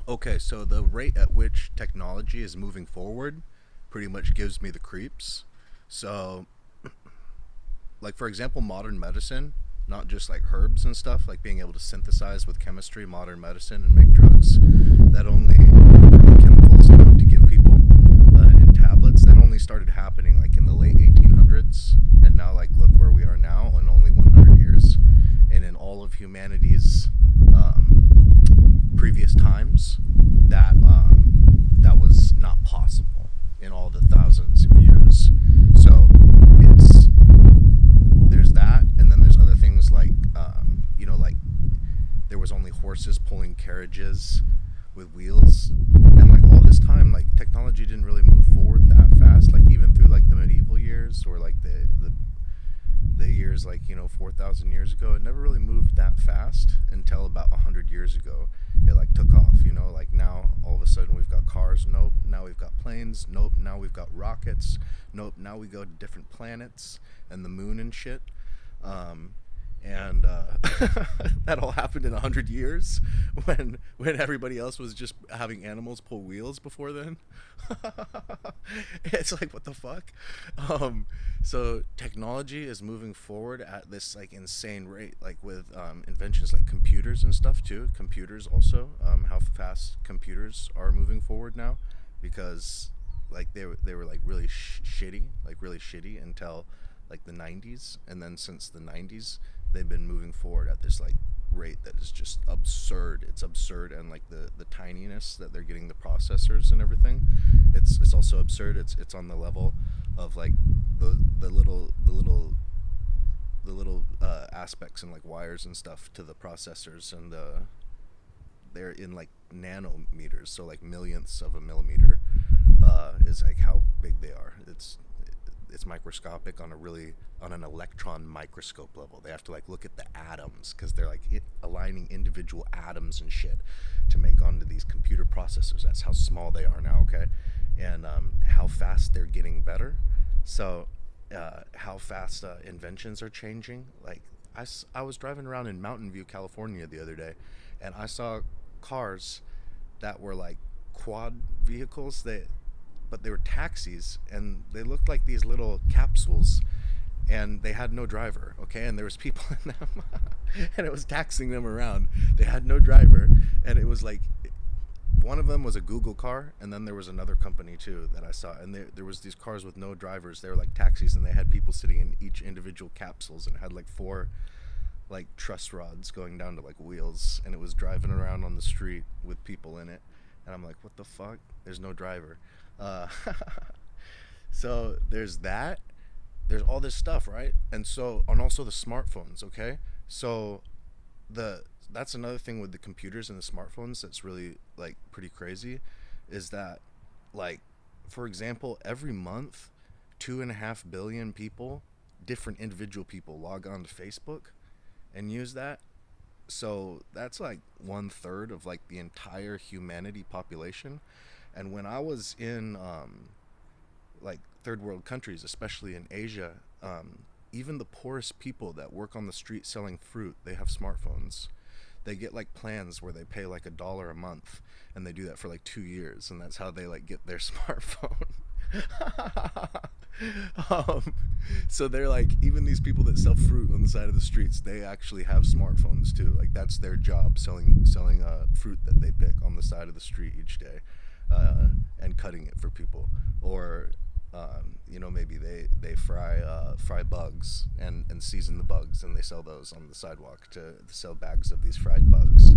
Okay, so the rate at which technology is moving forward pretty much gives me the creeps. So, like for example, modern medicine, not just like herbs and stuff, like being able to synthesize with chemistry, modern medicine, and make drugs that only chemicals to give people in tablets that only started happening like in the late 1800s, and now like look where we are now in only 100 years, and in all of humanity's previous times that was not possible in all the thousands of years. So it's there's that, and then there's other things like like there was only horses pulling carriages with wheels, and like all this time, like technology didn't really move forward that fast. Like even through like the medieval years or like the years like 4,000 years ago, it never really moved that fast until about 100 years ago. It like took off, like now all of a sudden we've got cars. Nope, now we've got planes. Nope, now we've got rockets. Nope, now we go to different planets and the moon and shit. And that all happened in 100 years when everybody else was just having animals pull wheels before then. It's like, what the fuck. So technology is moving forward at this like insane rate, like with inventions like computers and stuff too. Computers also, how fast computers are moving forward now, because like they were like really shitty until like the 90s, and then since the 90s they've been moving forward at this like rate that is just absurd. It's absurd, and like the tininess that they're getting the processors and everything, it's also absurd. It's on the level of like the little aspects and like wires and stuff to the processors, and they're in like nanometers, so like millionths of a millimeter is like how big they are. It's microscopic on an electron microscope level. They have to like look at the atoms because they're like aligning individual atoms and shit to make onto these computer processors. That's how small they are now. Okay, and how fast they're getting better. So how fast inventions are changing. Like I was driving around in Mountain View, California the other day, and I saw cars that were like quad vehicles. But they were taxis, and they looked like these little capsules, and they had no driver. Okay, and there was people in them and it was taxiing them around. They had no driver, and it was like one of them was a Google car, and then there was another company too that I saw, and there was these cars with no drivers. They were like taxis, and they had people sitting in each individual capsules, and it had like four like truss rods going down to like wheels, and it was driving around on the street with people in it. And I'm like, what the fuck, there's no driver. uh, so there's that. There's all this stuff, right? And also the smartphones. Okay, so the that's another thing with the computers and the smartphones that's really like pretty crazy, is that like, for example, every month 2.5 billion people, different individual people, log on to Facebook and use that. So that's like 1/3 of like the entire humanity population. And when I was in like third world countries, especially in Asia, even the poorest people that work on the street selling fruit, they have smartphones. They get like plans where they pay like $1 a month, and they do that for like 2 years, and that's how they like get their smartphone. um, so they're like, even these people that sell fruit on the side of the streets, they actually have smartphones too. Like that's their job, selling fruit that they pick on the side of the street each day, and cutting it for people. Or maybe they fry bugs and season the bugs, and they sell those on the sidewalk to sell bags of these fried bugs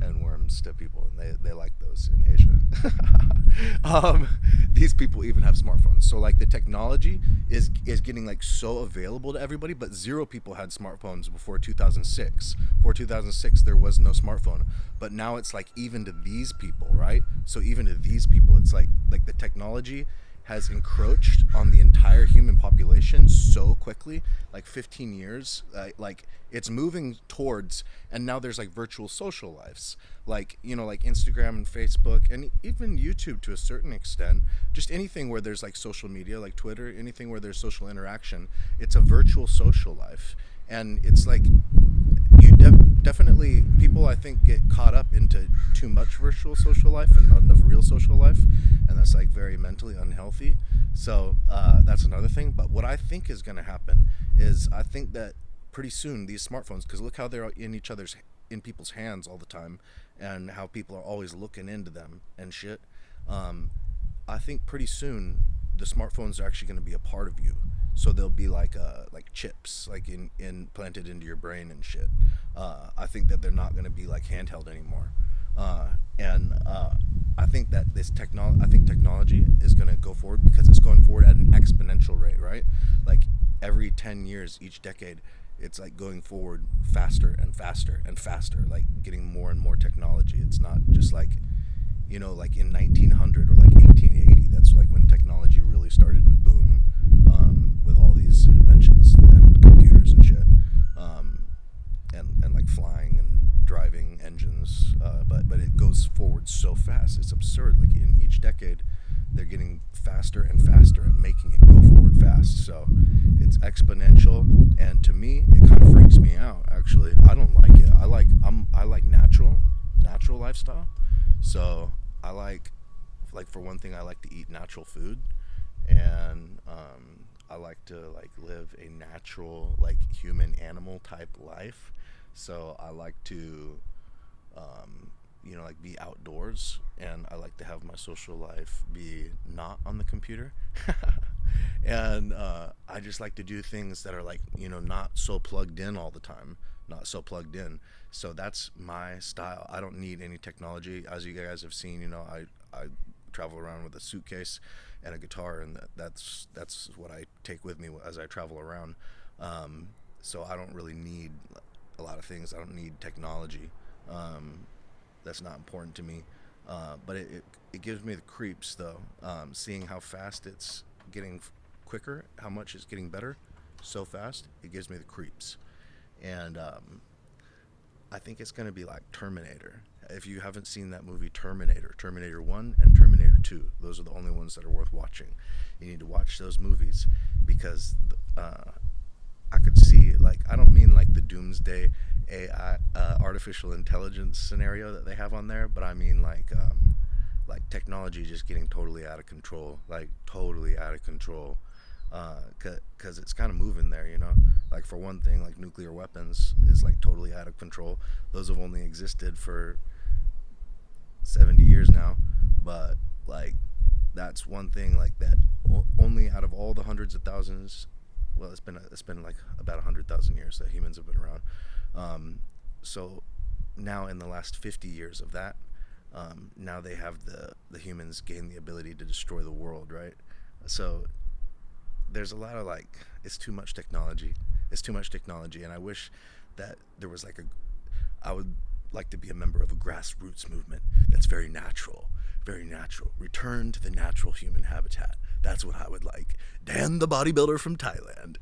and worms to people, and they like those in Asia. These people even have smartphones. So like the technology is getting like so available to everybody, but zero people had smartphones before 2006. Before 2006 there was no smartphone, but now it's like even to these people, right? So even to these people, it's like the technology has encroached on the entire human population so quickly, like 15 years. Like it's moving towards, and now there's like virtual social lives, like like Instagram and Facebook and even YouTube to a certain extent. Just anything where there's like social media, like Twitter, anything where there's social interaction, it's a virtual social life. And it's like definitely people I think get caught up into too much virtual social life and not enough real social life, and that's like very mentally unhealthy. So that's another thing. But what I think is going to happen is I think that pretty soon these smartphones, because look how they're in people's hands all the time, and how people are always looking into them and shit. Um, I think pretty soon the smartphones are actually going to be a part of you. So they'll be like chips, like implanted into your brain and shit. I think that they're not going to be like handheld anymore. And I think that I think technology is going to go forward because it's going forward at an exponential rate, right? Like every 10 years, each decade, it's like going forward faster and faster and faster, like getting more and more technology. It's not just like, like in 1900 or like 1880, that's like when technology really started to boom, with all these inventions and computers and shit, and like flying and driving engines. But it goes forward so fast, it's absurd. Like in each decade, they're getting faster and faster at making it go forward fast. So it's exponential, and to me, it kind of freaks me out. Actually, I don't like it. I like natural lifestyle. So I like for one thing, I like to eat natural food, and I like to like live a natural, like human animal type life. So I like to like be outdoors, and I like to have my social life be not on the computer. And I just like to do things that are like, not so plugged in all the time, not so plugged in. So that's my style. I don't need any technology. As you guys have seen, I travel around with a suitcase and a guitar, and that's what I take with me as I travel around. So I don't really need a lot of things. I don't need technology. That's not important to me. But it gives me the creeps, though. Seeing how fast it's getting quicker, how much it's getting better so fast, it gives me the creeps. And I think it's going to be like Terminator. If you haven't seen that movie Terminator 1 and Terminator 2, those are the only ones that are worth watching. You need to watch those movies because I could see, like, I don't mean like the doomsday AI, artificial intelligence scenario that they have on there, but I mean like technology just getting totally out of control, like totally out of control. Because it's kind of moving there, like for one thing, like nuclear weapons is like totally out of control. Those have only existed for 70 years now, but like that's one thing like that only out of all the hundreds of thousands, well, it's been like about 100,000 years that humans have been around. So now in the last 50 years of that, now they have the humans gain the ability to destroy the world, right? So there's a lot of like, it's too much technology. It's too much technology, and I wish that there was like I would like to be a member of a grassroots movement that's very natural, very natural. Return to the natural human habitat. That's what I would like. Dan the bodybuilder from Thailand.